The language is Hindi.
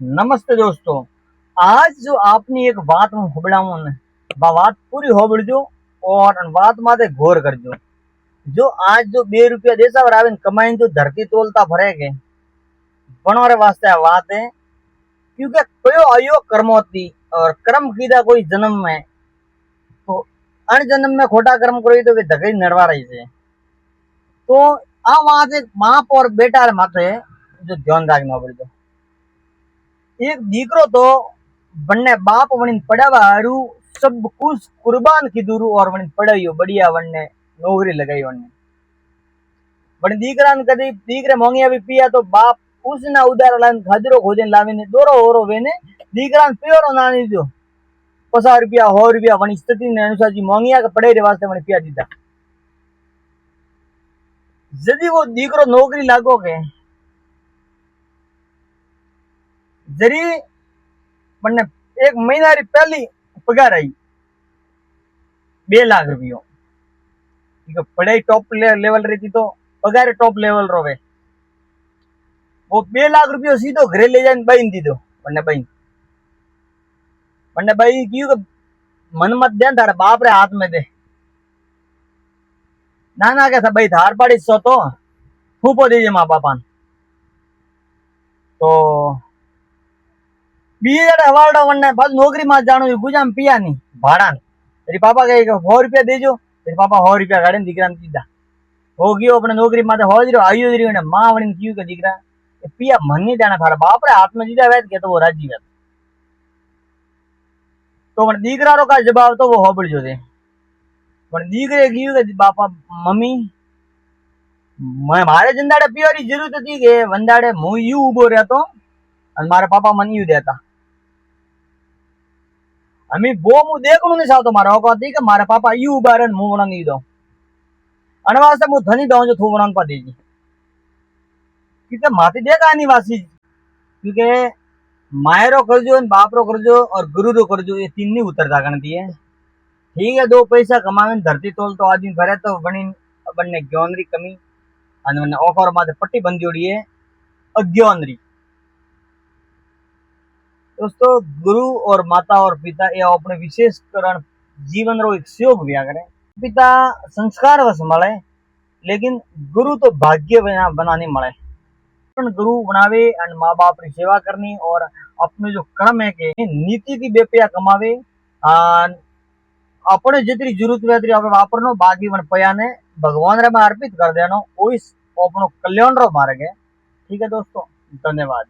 नमस्ते दोस्तों। आज जो आपनी एक बात हूँ होबड़ाऊं ने बा बात पूरी होबड़जो और अन बात माते गौर करजो। जो आज जो 2 रुपया देसा और आवे कमाई जो धरती तोलता भरेगे बनोरे वास्ते आ बात है। क्योंकि कयो आयो कर्मोती और कर्म कीधा कोई जन्म में तो अन जन्म में खोटा कर्म करो तो वे धकई नड़वा रही से। तो आ बात एक बाप और बेटा रे माथे जो ध्यान रखना पड़ेगा। एक दीकरो तो बनने बाप वणीन पढ़ावा हारू सब कुछ कुर्बान कीधुरु और वणीन पढ़ायो बढ़िया वणने नौकरी लगाई वणने। पण दीकरान कदी दीकरे मोंगिया भी पिया तो बाप उसना उधार लाइन खाजरो खोजन लावीने दोरो ओरो वेने दीकरान पियोरो ना नी दो 50 रुपया 100 रुपया वणी स्थिति ने अनुसार जी मोंगिया के पढ़ाई रे वास्ते वणी पिया दीधा। यदि वो दीकरो नौकरी लागो के जरी बनने एक महीना री पहली पगार आई 2 लाख रुपया पढ़ाई टॉप लेवल रही थी तो पगार टॉप लेवल रोवे। वो 2 लाख रुपया सीधो घरे ले जाने बहन दी दो बन्ने भाई क्यों मन मत दे तारे बाप रे हाथ में दे ना ना कैसा भाई धार पाड़ी सो तो फूपो दीजिए माँ बापा तो बीजे हवाड़ा वन्ने बस नौकरी मां जानो गुजा में पिया नहीं भाड़ा तेरी पापा कहे 100 रुपया देजो तेरे पापा 100 रुपया गाड़े दीकरा ने दीदा हो गयो अपने नौकरी माते हो जरो आयो जरी ने मां वणी क्यों के दीकरा पिया मन नहीं जाना थारा बाप रे हाथ में दीदा वेत के तो वो राजी वेत तो पण दीकरा रो का जवाब तो वो होबड़ जो दे पण दीकरे क्यों के बापा मम्मी मैं मारे जिंदाड़े पियोरी जरूरत थी के वंदाड़े मु यू उबो रहतो अन मारे पापा मन यू देता अमी वो मु देखणु नहीं चाहतो मारे औकात थी के मारे पापा यू उबारे मु वणा नहीं दो अन वास्ते मु धनी दो जो थू वणन पा देजी क्योंकि माथे देखा नहीं वासी क्योंकि मायरो करजो बापरो करजो और गुरु रो करजो ये तीन नहीं उतरता गणती है। ठीक है 2 पैसा कमावे धरती तोल तो आदमी भरे तो बनी बनने ज्ञान री कमी अन वने ओखर माथे पट्टी बंदी है अज्ञान री। दोस्तों गुरु और माता और पिता ये अपने विशेष करण जीवन रो एक सहयोग व्या करे। पिता संस्कार वश मळे लेकिन गुरु तो भाग्य बनाने मळे। गुरु बनावे और माँ बाप की सेवा करनी और अपने जो कर्म है के नीति की 2 पैसा कमावे अपने जितनी जरूरत वेतरी आपने वापरनो बाकी वन पया ने भगवान रे में अर्पित कर देनो ओई अपनो कल्याण रो मार्ग है। ठीक है दोस्तों, धन्यवाद।